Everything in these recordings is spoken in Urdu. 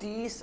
30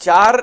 4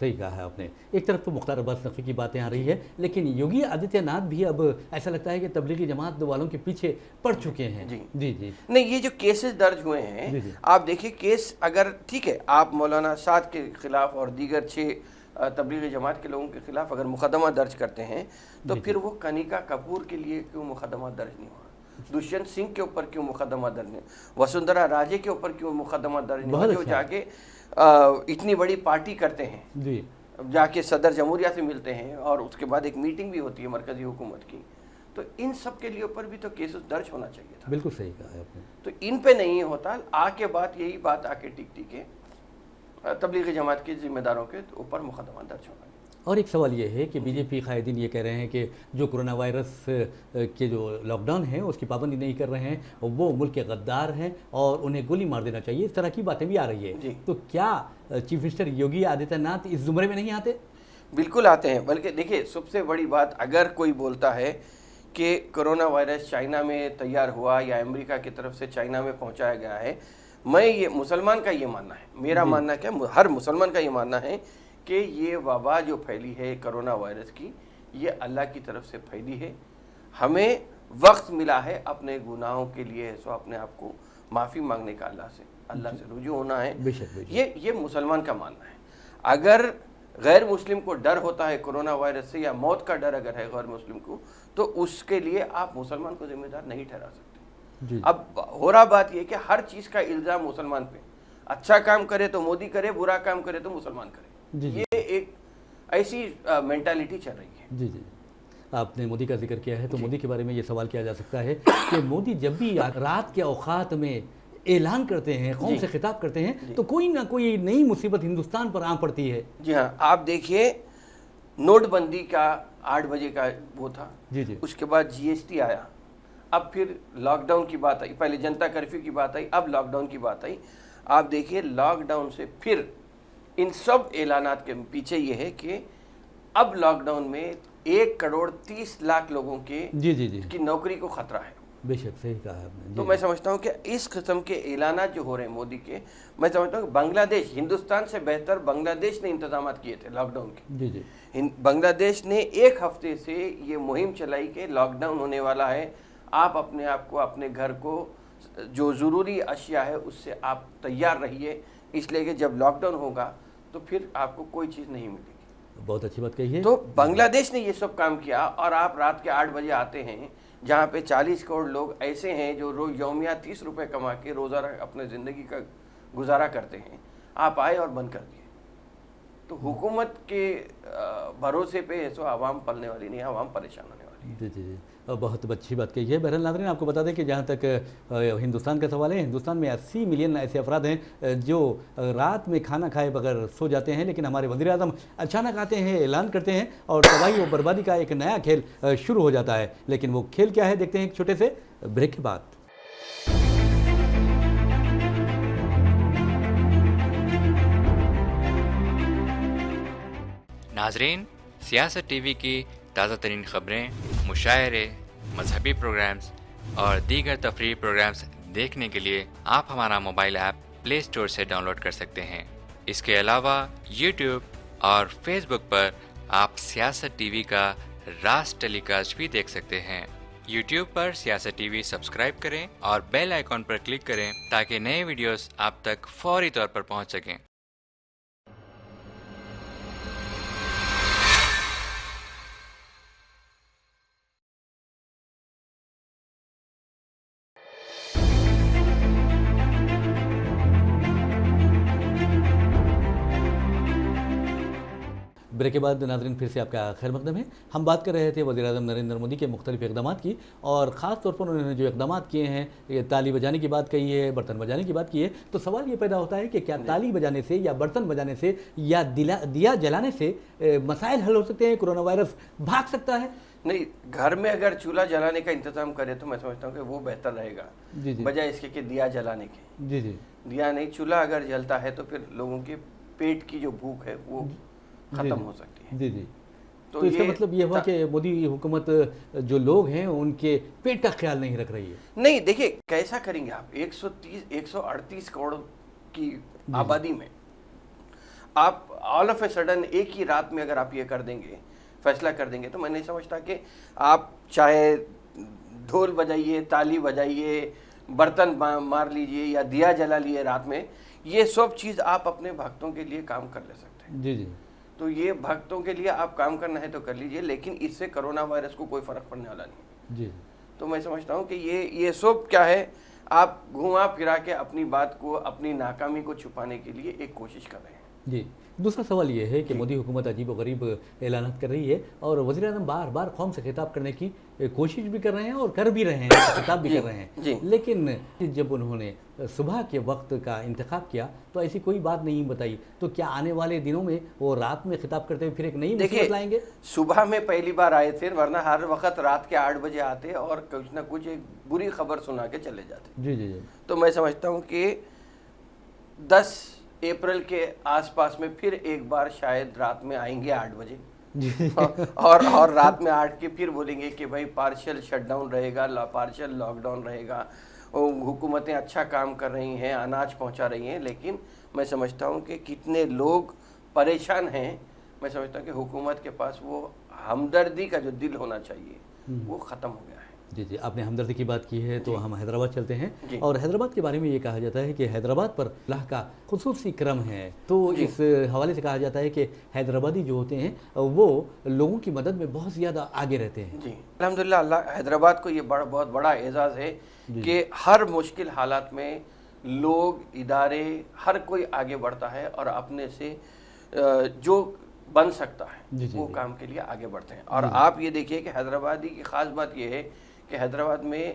صحیح کہا ہے آپ نے. ایک طرف تو مختار عباس نقوی کی باتیں آ رہی ہے، لیکن یوگی آدتیہ ناتھ بھی اب ایسا لگتا ہے کہ تبلیغی جماعت والوں کے پیچھے پڑ چکے ہیں. جی جی جی نہیں، یہ جو کیسز درج ہوئے ہیں جی جی آپ دیکھیں، کیس اگر ٹھیک ہے آپ مولانا سعد کے خلاف اور دیگر 6 تبلیغی جماعت کے لوگوں کے خلاف اگر مقدمہ درج کرتے ہیں تو جی پھر وہ کنیکا کپور کے لیے کیوں مقدمہ درج نہیں ہوا؟ دشینت سنگھ کے اوپر کیوں مقدمہ درج نہیں؟ وسندھرا راجے کے اوپر کیوں مقدمہ درج نہیں ہوا؟ بہت جو اچھا. جا کے اتنی بڑی پارٹی کرتے ہیں، جی جا کے صدر جمہوریہ سے ملتے ہیں اور اس کے بعد ایک میٹنگ بھی ہوتی ہے مرکزی حکومت کی، تو ان سب کے لیے اوپر بھی تو کیسز درج ہونا چاہیے تھا. بالکل صحیح کہا ہے آپ نے. تو ان پہ نہیں ہوتا. آ کے بات یہی بات آ کے ٹک ہے تبلیغی جماعت کے ذمہ داروں کے اوپر مقدمہ درج ہونا. اور ایک سوال یہ ہے کہ بی جے پی قائدین یہ کہہ رہے ہیں کہ جو کرونا وائرس کے جو لاک ڈاؤن ہے اس کی پابندی نہیں کر رہے ہیں وہ ملک کے غدار ہیں اور انہیں گولی مار دینا چاہیے. اس طرح کی باتیں بھی آ رہی ہے. تو کیا چیف منسٹر یوگی آدتیہ ناتھ اس زمرے میں نہیں آتے؟ بالکل آتے ہیں. بلکہ دیکھیے سب سے بڑی بات، اگر کوئی بولتا ہے کہ کرونا وائرس چائنا میں تیار ہوا یا امریکہ کی طرف سے چائنا میں پہنچایا گیا ہے، میں یہ مسلمان کا یہ ماننا ہے، میرا ماننا کیا، ہر مسلمان کا یہ ماننا ہے کہ یہ وبا جو پھیلی ہے کرونا وائرس کی، یہ اللہ کی طرف سے پھیلی ہے. ہمیں وقت ملا ہے اپنے گناہوں کے لیے سو اپنے آپ کو معافی مانگنے کا، اللہ سے رجوع ہونا ہے. یہ مسلمان کا ماننا ہے. اگر غیر مسلم کو ڈر ہوتا ہے کرونا وائرس سے یا موت کا ڈر اگر ہے غیر مسلم کو، تو اس کے لیے آپ مسلمان کو ذمہ دار نہیں ٹھہرا سکتے. اب ہو رہا بات یہ کہ ہر چیز کا الزام مسلمان پہ، اچھا کام کرے تو مودی کرے، برا کام کرے تو مسلمان کرے. یہ ایک ایسی مینٹالٹی چل رہی ہے. جی جی آپ نے مودی کا ذکر کیا ہے تو مودی کے بارے میں یہ سوال کیا جا سکتا ہے کہ مودی جب بھی رات کے اوقات میں اعلان کرتے ہیں، قوم سے خطاب کرتے ہیں، تو کوئی نہ کوئی نئی مصیبت ہندوستان پر آ پڑتی ہے. جی ہاں، آپ دیکھیے نوٹ بندی کا 8 بجے کا وہ تھا، اس کے بعد جی ایس ٹی آیا، اب پھر لاک ڈاؤن کی بات آئی، پہلے جنتا کرفیو کی بات آئی، اب لاک ڈاؤن کی بات آئی. آپ دیکھیے لاک ڈاؤن سے پھر ان سب اعلانات کے پیچھے یہ ہے کہ اب لاک ڈاؤن میں 1,30,00,000 لوگوں کی نوکری کو خطرہ ہے. بے شک صحیح کہا آپ نے. تو میں سمجھتا ہوں کہ اس قسم کے اعلانات جو ہو رہے ہیں مودی کے، میں سمجھتا ہوں کہ بنگلہ دیش، ہندوستان سے بہتر بنگلہ دیش نے انتظامات کیے تھے لاک ڈاؤن کے. بنگلہ دیش نے 1 ہفتے سے یہ مہم چلائی کہ لاک ڈاؤن ہونے والا ہے، آپ اپنے آپ کو، اپنے گھر کو، جو ضروری اشیاء ہے اس سے آپ تیار رہیے، اس لیے کہ جب لاک ڈاؤن ہوگا تو پھر آپ کو کوئی چیز نہیں ملے گی. بہت اچھی بات کہی ہے. تو بنگلہ دیش نے یہ سب کام کیا، اور آپ رات کے 8 بجے آتے ہیں جہاں پہ 40 کروڑ لوگ ایسے ہیں جو روز یومیہ 30 روپے کما کے روزانہ اپنے زندگی کا گزارا کرتے ہیں، آپ آئے اور بند کر دیے. تو حکومت کے بھروسے پہ ایسو عوام پلنے والی نہیں ہے، عوام پریشان ہونے والی ہے. جی جی بہت اچھی بات کہی ہے. بہرحال ناظرین، آپ کو بتا دیں کہ جہاں تک ہندوستان کا سوال ہے، ہندوستان میں 80 ملین ایسے افراد ہیں جو رات میں کھانا کھائے بغیر سو جاتے ہیں، لیکن ہمارے وزیر اعظم اچانک آتے ہیں، اعلان کرتے ہیں اور تباہی و بربادی کا ایک نیا کھیل شروع ہو جاتا ہے. لیکن وہ کھیل کیا ہے، دیکھتے ہیں ایک چھوٹے سے بریک کے بعد. ناظرین، سیاست ٹی وی کی تازہ ترین خبریں، مشاعرے، مذہبی پروگرامز اور دیگر تفریحی پروگرامز دیکھنے کے لیے آپ ہمارا موبائل ایپ پلے اسٹور سے ڈاؤن لوڈ کر سکتے ہیں. اس کے علاوہ یوٹیوب اور فیس بک پر آپ سیاست ٹی وی کا راز ٹیلی کاسٹ بھی دیکھ سکتے ہیں. یوٹیوب پر سیاست ٹی وی سبسکرائب کریں اور بیل آئیکن پر کلک کریں تاکہ نئے ویڈیوز آپ تک فوری طور پر پہنچ سکیں. بریک کے بعد ناظرین پھر سے آپ کا خیر مقدم ہے. ہم بات کر رہے تھے وزیر اعظم نریندر مودی کے مختلف اقدامات کی، اور خاص طور پر انہوں نے جو اقدامات کیے ہیں، یہ تالی بجانے کی بات کہی ہے، برتن بجانے کی بات کی ہے. تو سوال یہ پیدا ہوتا ہے کہ کیا تالی بجانے سے یا برتن بجانے سے یا دیا جلانے سے مسائل حل ہو سکتے ہیں؟ کرونا وائرس بھاگ سکتا ہے؟ نہیں، گھر میں اگر چولہا جلانے کا انتظام کرے تو میں سمجھتا ہوں کہ وہ بہتر رہے گا بجائے اس کے کہ دیا جلانے کے. دیا نہیں، چولہا اگر جلتا ہے تو پھر لوگوں کے پیٹ کی جو بھوک ہے وہ ختم ہو سکتی ہے. تو اس کا مطلب یہ ہوا کہ مودی حکومت جو لوگ ہیں ان کے پیٹ کا خیال نہیں رکھ رہی ہے. نہیں، دیکھیں کیسا کریں گے آپ 138 کروڑ کی آبادی میں. آپ آل آف اے سڈن ایک ہی رات میں اگر آپ یہ کر دیں گے, فیصلہ کر دیں گے, تو میں نہیں سمجھتا کہ آپ چاہے ڈھول بجائیے, تالی بجائیے, برتن مار لیجئے یا دیا جلا لیے رات میں, یہ سب چیز آپ اپنے بھکتوں کے لیے کام کر لے سکتے ہیں. جی جی تو یہ بھکتوں کے لیے آپ کام کرنا ہے تو کر لیجئے, لیکن اس سے کرونا وائرس کو کوئی فرق پڑنے والا نہیں. جی تو میں سمجھتا ہوں کہ یہ سب کیا ہے, آپ گھما پھرا کے اپنی بات کو, اپنی ناکامی کو چھپانے کے لیے ایک کوشش کر رہے ہیں. جی. دوسرا سوال یہ ہے کہ مودی حکومت عجیب و غریب اعلانات کر رہی ہے اور وزیر اعظم بار بار قوم سے خطاب کرنے کی کوشش بھی کر رہے ہیں اور کر بھی رہے ہیں, خطاب بھی کر رہے ہیں, لیکن جب انہوں نے صبح کے وقت کا انتخاب کیا تو ایسی کوئی بات نہیں بتائی, تو کیا آنے والے دنوں میں وہ رات میں خطاب کرتے ہوئے پھر ایک نئی مصیبت لائیں گے؟ صبح میں پہلی بار آئے تھے, ورنہ ہر وقت رات کے 8 بجے آتے اور کچھ نہ کچھ ایک بری خبر سنا کے چلے جاتے. جی جی جی. تو میں سمجھتا ہوں کہ 10 اپریل کے آس پاس میں پھر ایک بار شاید رات میں آئیں گے 8 بجے, اور رات میں 8 کے پھر بولیں گے کہ بھائی پارشل شٹ ڈاؤن رہے گا, پارشل لاک ڈاؤن رہے گا, حکومتیں اچھا کام کر رہی ہیں, اناج پہنچا رہی ہیں, لیکن میں سمجھتا ہوں کہ کتنے لوگ پریشان ہیں. میں سمجھتا ہوں کہ حکومت کے پاس وہ ہمدردی کا جو دل ہونا چاہیے وہ ختم ہو گیا ہے. جی جی, آپ نے ہمدردی کی بات کی ہے تو ہم حیدرآباد چلتے ہیں, اور حیدرآباد کے بارے میں یہ کہا جاتا ہے کہ حیدرآباد پر اللہ کا خصوصی کرم ہے, تو اس حوالے سے کہا جاتا ہے کہ حیدرآبادی جو ہوتے ہیں وہ لوگوں کی مدد میں بہت زیادہ آگے رہتے ہیں. جی الحمدللہ, اللہ حیدرآباد کو یہ بہت بڑا اعزاز ہے کہ ہر مشکل حالات میں لوگ, ادارے, ہر کوئی آگے بڑھتا ہے اور اپنے سے جو بن سکتا ہے وہ کام کے لیے آگے بڑھتے ہیں. اور آپ یہ دیکھیے کہ حیدرآبادی کی خاص بات یہ ہے کہ حیدرآباد میں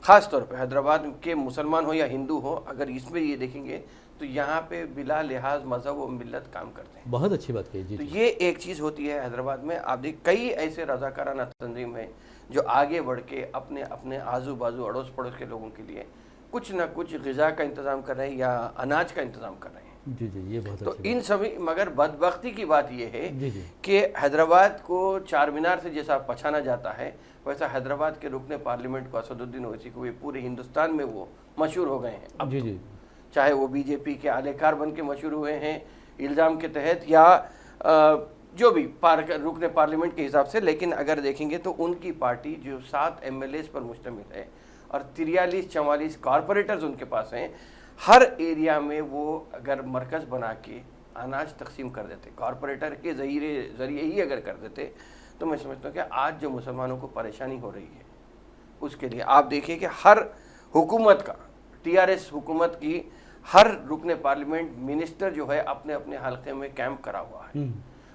خاص طور پہ حیدرآباد کے مسلمان ہو یا ہندو ہو, اگر اس میں یہ دیکھیں گے تو یہاں پہ بلا لحاظ مذہب و ملت کام کرتے ہیں. بہت اچھی بات ہے. تو یہ ایک چیز ہوتی ہے حیدرآباد میں. آپ دیکھ کئی ایسے رضاکارانہ تنظیم ہیں جو آگے بڑھ کے اپنے آزو بازو اڑوس پڑوس کے لوگوں کے لیے کچھ نہ کچھ غذا کا انتظام کر رہے ہیں یا اناج کا انتظام کر رہے ہیں. جی جی, یہ بہت تو ان سبھی, مگر بدبختی کی بات یہ ہے کہ حیدرآباد کو چار مینار سے جیسا پہچانا جاتا ہے ویسا حیدرآباد کے رکن پارلیمنٹ کو اسد الدین اویسی کو پورے ہندوستان میں وہ مشہور ہو گئے ہیں اب. جی جی, چاہے وہ بی جے پی کے اعلی کار بن کے مشہور ہوئے ہیں الزام کے تحت یا جو بھی رکن پارلیمنٹ کے حساب سے, لیکن اگر دیکھیں گے تو ان کی پارٹی جو 7 MLAs پر مشتمل ہے اور 43-44 کارپوریٹرز ان کے پاس ہیں, ہر ایریا میں وہ اگر مرکز بنا کے اناج تقسیم کر دیتے, کارپوریٹر کے ذریعے ہی اگر کر دیتے, تو میں سمجھتا ہوں کہ آج جو مسلمانوں کو پریشانی ہو رہی ہے اس کے لیے آپ دیکھیں کہ ہر حکومت کا, TRS حکومت کی ہر رکن پارلیمنٹ منسٹر جو ہے اپنے اپنے حلقے میں کیمپ کرا ہوا ہے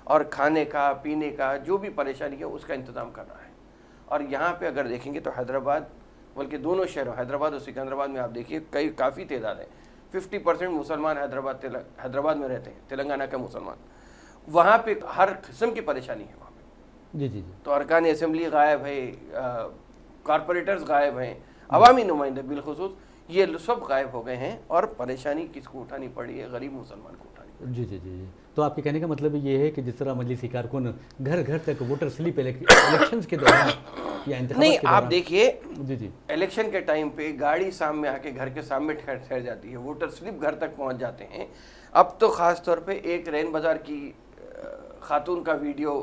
اور کھانے کا, پینے کا جو بھی پریشانی ہے اس کا انتظام کر رہا ہے. اور یہاں پہ اگر دیکھیں گے تو حیدرآباد, بلکہ دونوں شہروں حیدرآباد اور سکندرآباد میں آپ دیکھیے کافی تعداد ہے, 50% مسلمان حیدرآباد میں رہتے ہیں, تلنگانہ کے مسلمان. وہاں پہ ہر قسم کی پریشانی ہے وہاں پہ. جی جی, تو ارکان اسمبلی غائب ہے, کارپوریٹرز غائب ہیں, عوامی نمائندے بالخصوص یہ سب غائب ہو گئے ہیں, اور پریشانی کس کو اٹھانی پڑی ہے؟ غریب مسلمان کو اٹھانی پڑی. جی جی جی, تو آپ کے کہنے کا مطلب یہ ہے کہ جس طرح مجلسی کارکن گھر گھر تک ووٹر سلپ الیکشنز کے دوران یا انتخابات نہیں, کے دوران, آپ دیکھیے جی جی, الیکشن کے ٹائم پہ گاڑی سامنے آ کے گھر کے سامنے ٹھہر جاتی ہے, ووٹر سلپ گھر تک پہنچ جاتے ہیں. اب تو خاص طور پہ ایک رین بازار کی خاتون کا ویڈیو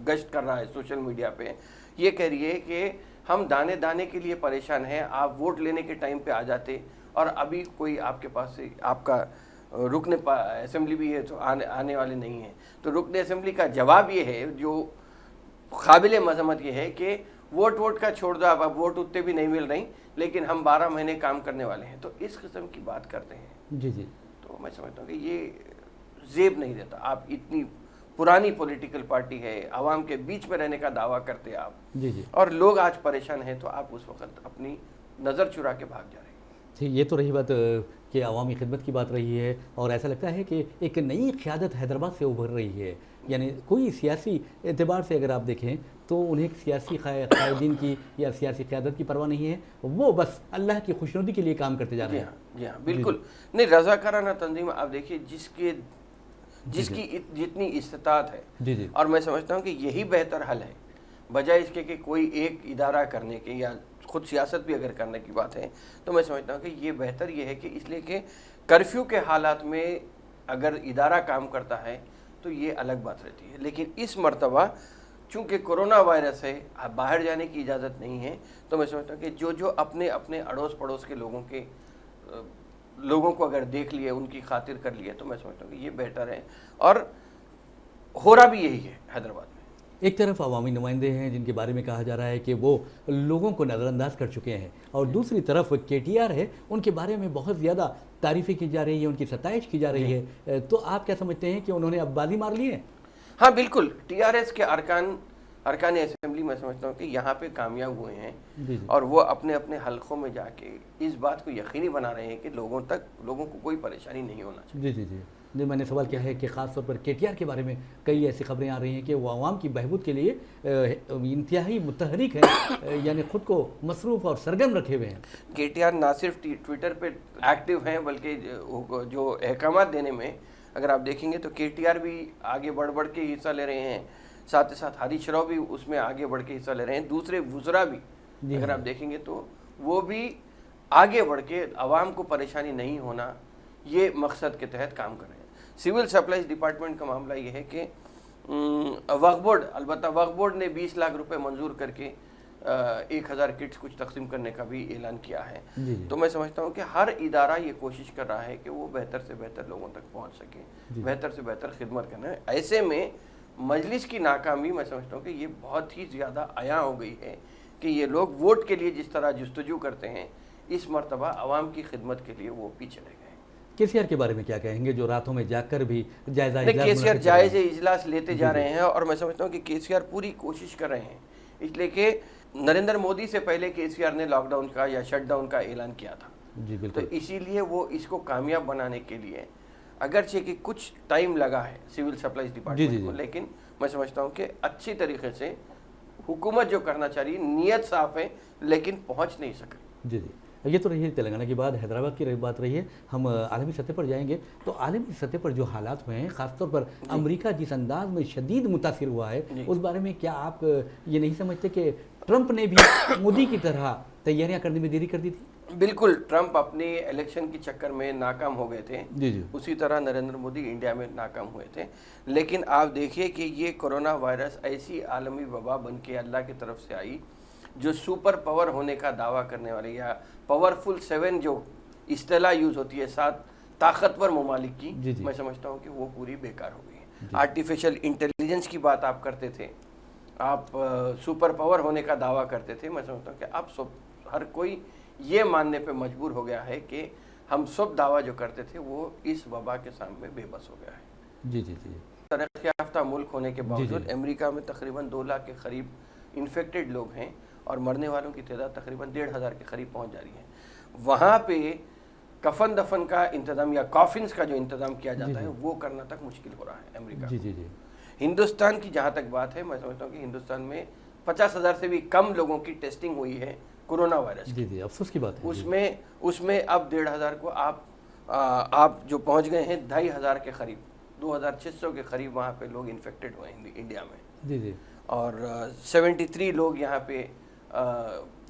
گشت کر رہا ہے سوشل میڈیا پہ, یہ کہہ رہی ہے کہ ہم دانے دانے کے لیے پریشان ہیں, آپ ووٹ لینے کے ٹائم پہ آ جاتے اور ابھی کوئی آپ کے پاس سے آپ کا رکن اسمبلی بھی ہے تو آنے والے نہیں ہیں. تو رکن اسمبلی کا جواب یہ ہے جو قابل مذمت یہ ہے کہ ووٹ کا چھوڑ دو, اب ووٹ اتنے بھی نہیں مل رہی, لیکن ہم 12 مہینے کام کرنے والے ہیں. تو اس قسم کی بات کرتے ہیں. جی جی, تو میں سمجھتا ہوں کہ یہ زیب نہیں دیتا. آپ اتنی پرانی پولیٹیکل پارٹی ہے, عوام کے بیچ میں رہنے کا دعویٰ کرتے آپ, جی جی, اور لوگ آج پریشان ہیں, تو آپ اس وقت اپنی نظر چرا کے بھاگ جا رہے ہیں. ٹھیک, یہ تو رہی بات کہ عوامی خدمت کی بات رہی ہے, اور ایسا لگتا ہے کہ ایک نئی قیادت حیدرآباد سے ابھر رہی ہے. یعنی کوئی سیاسی اعتبار سے اگر آپ دیکھیں تو انہیں سیاسی قائدین کی یا سیاسی قیادت کی پرواہ نہیں ہے, وہ بس اللہ کی خوشنودی کے لیے کام کرتے جا رہے ہیں. جی ہاں, بالکل نہیں. رضاکارانہ تنظیم آپ دیکھیے جس کی جتنی استطاعت ہے, جی جی, اور میں سمجھتا ہوں کہ یہی بہتر حل ہے بجائے اس کے کہ کوئی ایک ادارہ کرنے کے یا خود سیاست بھی اگر کرنے کی بات ہے, تو میں سمجھتا ہوں کہ یہ بہتر یہ ہے کہ اس لیے کہ کرفیو کے حالات میں اگر ادارہ کام کرتا ہے تو یہ الگ بات رہتی ہے، لیکن اس مرتبہ چونکہ کرونا وائرس ہے، باہر جانے کی اجازت نہیں ہے، تو میں سمجھتا ہوں کہ جو اپنے اڑوس پڑوس کے لوگوں کو اگر دیکھ لیے، ان کی خاطر کر لیے، تو میں سمجھتا ہوں کہ یہ بہتر ہے، اور ہو رہا بھی یہی ہے حیدرآباد میں۔ ایک طرف عوامی نمائندے ہیں جن کے بارے میں کہا جا رہا ہے کہ وہ لوگوں کو نظر انداز کر چکے ہیں، اور دوسری طرف کے ٹی آر ہے، ان کے بارے میں بہت زیادہ تعریفیں کی جا رہی ہیں، ان کی ستائش کی جا رہی ہے، تو آپ کیا سمجھتے ہیں کہ انہوں نے اب بازی مار لی ہے؟ ہاں بالکل، ٹی آر ایس کے ارکان اسمبلی میں سمجھتا ہوں کہ یہاں پہ کامیاب ہوئے ہیں، اور وہ اپنے حلقوں میں جا کے اس بات کو یقینی بنا رہے ہیں کہ لوگوں کو کوئی پریشانی نہیں ہونا چاہیے۔ جی میں نے سوال کیا ہے کہ خاص طور پر کے ٹی آر کے بارے میں کئی ایسی خبریں آ رہی ہیں کہ وہ عوام کی بہبود کے لیے انتہائی متحرک ہیں، یعنی خود کو مصروف اور سرگرم رکھے ہوئے ہیں۔ کے ٹی آر نہ صرف ٹویٹر پہ ایکٹیو ہیں، بلکہ جو احکامات دینے میں اگر آپ دیکھیں گے تو کے ٹی آر بھی آگے بڑھ کے حصہ لے رہے ہیں، ساتھ ہی ساتھ ہریش راؤ بھی اس میں آگے بڑھ کے حصہ لے رہے ہیں، دوسرے وزراء بھی اگر آپ دیکھیں گے تو وہ بھی آگے بڑھ کے عوام کو پریشانی نہیں ہونا، یہ مقصد کے تحت کام کر رہے ہیں۔ سول سپلائز ڈپارٹمنٹ کا معاملہ یہ ہے کہ وقف بورڈ نے 20 لاکھ روپے منظور کر کے 1000 کٹس کچھ تقسیم کرنے کا بھی اعلان کیا ہے۔ تو میں سمجھتا ہوں کہ ہر ادارہ یہ کوشش کر رہا ہے کہ وہ بہتر سے بہتر لوگوں تک پہنچ سکے، بہتر سے بہتر خدمت کرنا ہے۔ ایسے میں مجلس کی ناکامی میں سمجھتا ہوں کہ یہ بہت ہی زیادہ عیاں ہو گئی ہے کہ یہ لوگ ووٹ کے لیے جس طرح جستجو کرتے ہیں، اس مرتبہ عوام کی خدمت کے لیے وہ پیچھے رہ گئے۔ کے سی آر کے بارے میں کیا کہیں گے، جو راتوں میں جا کر بھی جائزہ کے سی آر جائزے اجلاس لیتے جا رہے ہیں، اور میں سمجھتا ہوں کہ کے سی آر پوری کوشش کر رہے ہیں، اس لیے کہ نریندر مودی سے پہلے کے سی آر نے لاک ڈاؤن کا یا شٹ ڈاؤن کا اعلان کیا تھا، تو اسی لیے وہ اس کو کامیاب بنانے کے لیے اگرچہ کہ کچھ ٹائم لگا ہے سول سپلائز ڈپارٹمنٹ کو، لیکن میں سمجھتا ہوں کہ اچھی طریقے سے حکومت جو کرنا چاہ رہی ہے، نیت صاف ہے لیکن پہنچ نہیں سکے۔ یہ تو رہی ہے تلنگانہ کی بات، حیدرآباد کی بات رہی ہے، ہم عالمی سطح پر جائیں گے تو عالمی سطح پر جو حالات ہوئے ہیں، خاص طور پر امریکہ جس انداز میں شدید متاثر ہوا ہے، اس بارے میں کیا آپ یہ نہیں سمجھتے کہ ٹرمپ نے بھی مودی کی طرح تیاریاں کرنے میں دیری کر دی تھی؟ بالکل، ٹرمپ اپنے الیکشن کے چکر میں ناکام ہو گئے تھے، اسی طرح نریندر مودی انڈیا میں ناکام ہوئے تھے، لیکن آپ دیکھیے کہ یہ کرونا وائرس ایسی عالمی وبا بن کے اللہ کی طرف سے آئی جو سپر پاور ہونے کا دعویٰ کرنے والے یا پاورفل 7 جو اصطلاح یوز ہوتی ہے 7 طاقتور ممالک کی، میں سمجھتا ہوں کہ وہ پوری بیکار ہو گئی ہے۔ آرٹیفیشل انٹیلیجنس کی بات آپ کرتے تھے، آپ سپر پاور ہونے کا دعویٰ کرتے تھے، میں سمجھتا ہوں کہ اب ہر کوئی یہ ماننے پہ مجبور ہو گیا ہے کہ ہم سب دعویٰ جو کرتے تھے وہ اس وبا کے سامنے بے بس ہو گیا ہے۔ ترقی یافتہ ملک ہونے کے باوجود امریکہ میں تقریباً 2 لاکھ کے قریب انفیکٹڈ لوگ ہیں، اور مرنے والوں کی تعداد تقریباً 1500 کے قریب پہنچ جا رہی ہے۔ وہاں پہ کفن دفن کا انتظام یا کافنز کا جو انتظام کیا جاتا ہے وہ کرنا تک مشکل ہو رہا ہے امریکہ۔ ہندوستان کی جہاں تک بات ہے، میں سمجھتا ہوں کہ ہندوستان میں 50,000 سے بھی کم لوگوں کی ٹیسٹنگ ہوئی ہے کورونا وائرس کی۔ افسوس کی بات ہے، اس میں اب 1500 کو آپ جو پہنچ گئے ہیں 2500 کے قریب، 2600 کے قریب وہاں پہ لوگ انفیکٹڈ ہوئے ہیں انڈیا میں، اور 73 لوگ یہاں پہ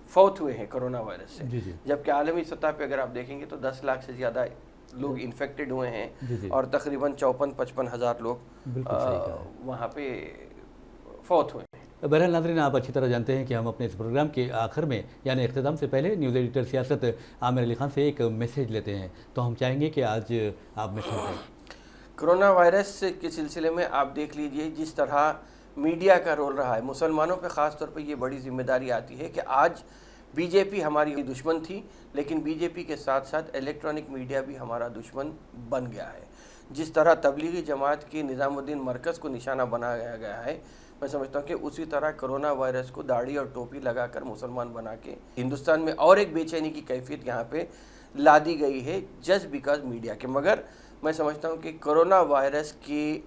فوت ہوئے ہیں کرونا وائرس سے، جبکہ عالمی سطح پہ اگر آپ دیکھیں گے تو 10 لاکھ سے زیادہ لوگ انفیکٹڈ ہوئے ہیں، اور تقریباً 54-55 ہزار لوگ وہاں پہ فوت ہوئے ہیں۔ بہرحال ناظرین، آپ اچھی طرح جانتے ہیں کہ ہم اپنے اس پروگرام کے آخر میں یعنی اختتام سے پہلے نیوز ایڈیٹر سیاست عامر علی خان سے ایک میسیج لیتے ہیں، تو ہم چاہیں گے کہ آج آپ میسیج دیں۔ کرونا وائرس کے سلسلے میں آپ دیکھ لیجئے جس طرح میڈیا کا رول رہا ہے، مسلمانوں پہ خاص طور پہ یہ بڑی ذمہ داری آتی ہے کہ آج بی جے پی ہماری دشمن تھی، لیکن بی جے پی کے ساتھ ساتھ الیکٹرانک میڈیا بھی ہمارا دشمن بن گیا ہے۔ جس طرح تبلیغی جماعت کے نظام الدین مرکز کو نشانہ بنایا گیا ہے، میں سمجھتا ہوں کہ اسی طرح کرونا وائرس کو داڑھی اور ٹوپی لگا کر مسلمان بنا کے ہندوستان میں اور ایک بے چینی کی کیفیت یہاں پہ لا دی گئی ہے جسٹ بیکاز میڈیا کے۔ مگر میں سمجھتا ہوں کہ کرونا وائرس کی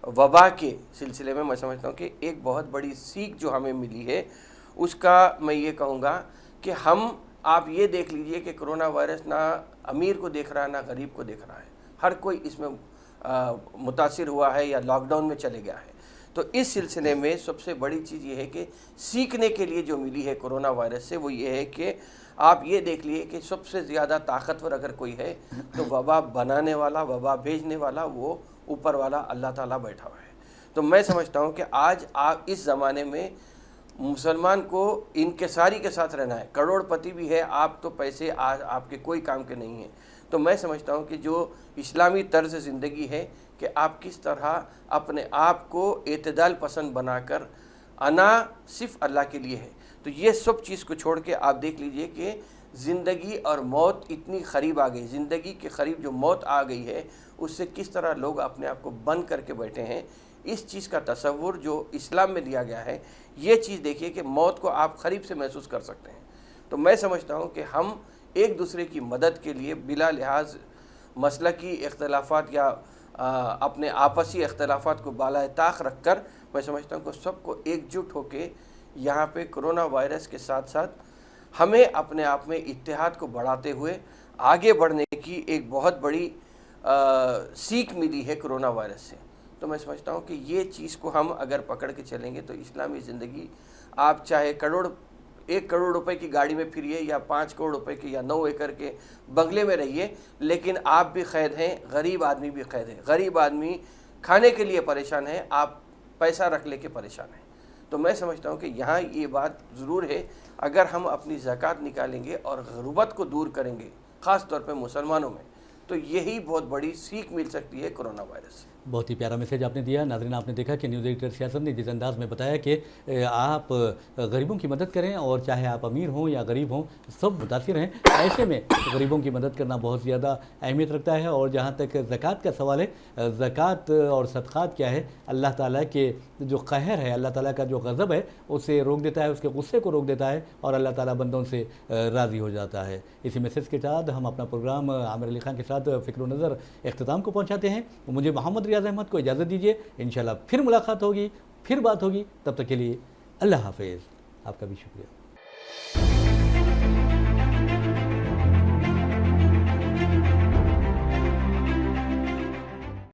وبا کے سلسلے میں سمجھتا ہوں کہ ایک بہت بڑی سیکھ جو ہمیں ملی ہے، اس کا میں یہ کہوں گا کہ آپ یہ دیکھ لیجئے کہ کرونا وائرس نہ امیر کو دیکھ رہا ہے نہ غریب کو دیکھ رہا ہے، ہر کوئی اس میں متاثر ہوا ہے یا لاک ڈاؤن میں چلے گیا ہے۔ تو اس سلسلے میں سب سے بڑی چیز یہ ہے کہ سیکھنے کے لیے جو ملی ہے کرونا وائرس سے وہ یہ ہے کہ آپ یہ دیکھ لیے کہ سب سے زیادہ طاقتور اگر کوئی ہے تو وبا بنانے والا، وبا بھیجنے والا وہ اوپر والا اللہ تعالیٰ بیٹھا ہوا ہے۔ تو میں سمجھتا ہوں کہ آج آپ اس زمانے میں مسلمان کو انکساری کے ساتھ رہنا ہے۔ کروڑ پتی بھی ہے آپ تو پیسے آج آپ کے کوئی کام کے نہیں ہیں۔ تو میں سمجھتا ہوں کہ جو اسلامی طرز زندگی ہے کہ آپ کس طرح اپنے آپ کو اعتدال پسند بنا کر، انا صرف اللہ کے لیے ہے، تو یہ سب چیز کو چھوڑ کے آپ دیکھ لیجئے کہ زندگی اور موت اتنی قریب آ گئی، زندگی کے قریب جو موت آ گئی ہے اس سے کس طرح لوگ اپنے آپ کو بند کر کے بیٹھے ہیں۔ اس چیز کا تصور جو اسلام میں دیا گیا ہے، یہ چیز دیکھیے کہ موت کو آپ قریب سے محسوس کر سکتے ہیں۔ تو میں سمجھتا ہوں کہ ہم ایک دوسرے کی مدد کے لیے بلا لحاظ مسلکی اختلافات یا اپنے آپسی اختلافات کو بالائے طاق رکھ کر، میں سمجھتا ہوں کہ سب کو ایک جٹ ہو کے یہاں پہ کرونا وائرس کے ساتھ ساتھ ہمیں اپنے آپ میں اتحاد کو بڑھاتے ہوئے آگے بڑھنے کی ایک بہت بڑی سیکھ ملی ہے کرونا وائرس سے۔ تو میں سمجھتا ہوں کہ یہ چیز کو ہم اگر پکڑ کے چلیں گے تو اسلامی زندگی، آپ چاہے 1 کروڑ روپے کی گاڑی میں پھریے یا 5 کروڑ روپے کے یا 9 ایکڑ کے بنگلے میں رہیے، لیکن آپ بھی قید ہیں، غریب آدمی بھی قید ہے۔ غریب آدمی کھانے کے لیے پریشان ہے، آپ پیسہ رکھ لے کے پریشان ہیں۔ تو میں سمجھتا ہوں کہ یہاں یہ بات ضرور ہے، اگر ہم اپنی زکوٰۃ نکالیں گے اور غربت کو دور کریں گے خاص طور پہ مسلمانوں میں، تو یہی بہت بڑی سیکھ مل سکتی ہے کرونا وائرس سے۔ بہت ہی پیارا میسیج آپ نے دیا۔ ناظرین، آپ نے دیکھا کہ نیوز ایڈیٹر سیاست نے جس انداز میں بتایا کہ آپ غریبوں کی مدد کریں، اور چاہے آپ امیر ہوں یا غریب ہوں سب متاثر ہیں، ایسے میں غریبوں کی مدد کرنا بہت زیادہ اہمیت رکھتا ہے۔ اور جہاں تک زکوٰۃ کا سوال ہے، زکوٰۃ اور صدقات کیا ہے، اللہ تعالیٰ کے جو قہر ہے، اللہ تعالیٰ کا جو غضب ہے اسے روک دیتا ہے، اس کے غصے کو روک دیتا ہے، اور اللہ تعالیٰ بندوں سے راضی ہو جاتا ہے۔ اسی میسیج کے ساتھ ہم اپنا پروگرام عامر علی خان کے ساتھ فکر و نظر اختتام کو پہنچاتے ہیں۔ مجھے محمد ریاض احمد کو اجازت دیجیے، انشاءاللہ پھر ملاقات ہوگی، پھر بات ہوگی، تب تک کے لیے اللہ حافظ۔ آپ کا بھی شکریہ۔